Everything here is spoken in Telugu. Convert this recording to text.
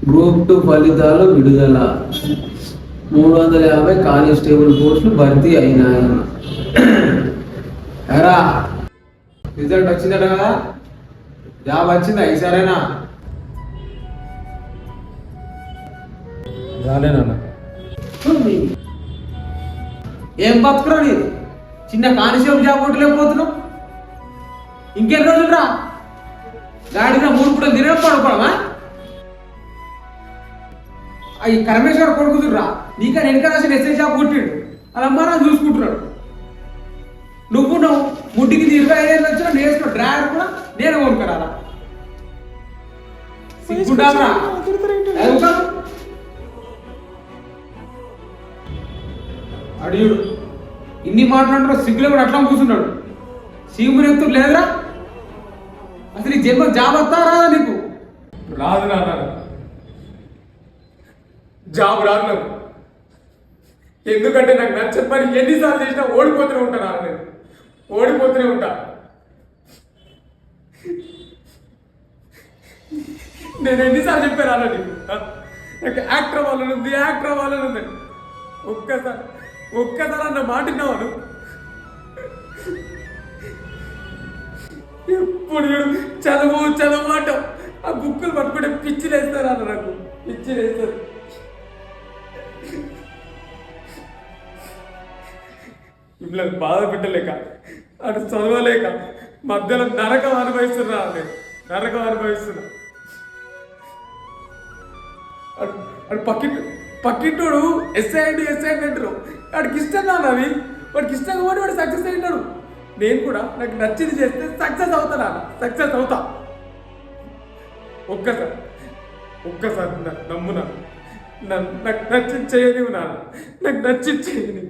గ్రూప్ 2 ఫలితాలు విడుదల. 350 కానిస్టేబుల్ పోస్టులు భర్తీ అయినాయి. ఎరా రిజల్ట్ వచ్చిందట కదా, జాబ్ వచ్చిందా ఈసారేనా? రాలేనన్నా. ఏం బతుకురా నీది? చిన్న కానిస్టేబుల్ జాబ్ కొట్టలేకపోతున్నావు. ఇంకెన్ని రోజులు రా గాడిన 3 పూటలు తినడం పడుకోవడమా? ఈ కరమేశ్వర కొడుకుతుర్రా నీకని వెనక రాసిన ఎస్ఐ జాబ్ కొట్టిడు, అలా అమ్మ నా చూసుకుంటున్నాడు. నువ్వు ముడ్డికి 25 ఏళ్ళు వచ్చినా నేర్చుకో, డ్రైవర్ కూడా నేను కొనుక్కరాలా? సిగ్గుండాలరా? అడియుడు ఇన్ని మాట్లాడుతున్నా సిగ్గులో కూడా అట్లా కూర్చున్నాడు. సీముని ఎత్తు లేదురా? అసలు ఈ జన్మ జాబ్ వస్తా రాదా నీకు? రాదు నాన్న, జాబ్ రాదు నాకు. ఎందుకంటే నాకు నచ్చని పని ఎన్నిసార్లు చేసినా ఓడిపోతూనే ఉంటాను. నేను ఓడిపోతూనే ఉంటా. నేను ఎన్నిసార్లు చెప్పాను అన్న నీకు, నాకు యాక్టర్ అవ్వాలని ఉంది. ఒక్కసారి అన్న మాట విన్నావాను. ఎప్పుడు చదువు మాట ఆ బుక్కులు పట్టుకుంటే పిచ్చి లేస్తారు అన్న, నాకు పిచ్చి లేస్తారు. ఇప్పుడు బాధ పెట్టలేక అటు చదవలేక మధ్యలో నరకం అనుభవిస్తున్నా. అటు పక్కింటోడు ఎస్ఐ అంటారు. వాడికి ఇష్టం నాన్న అవి, వాడికి ఇష్టం కాబట్టి వాడు సక్సెస్ అయినాడు. నేను కూడా నాకు నచ్చింది చేస్తే సక్సెస్ అవుతా. ఒక్కసారి నమ్మునా, నాకు నచ్చింది చేయనివు నాన్న, నాకు నచ్చింది చేయని.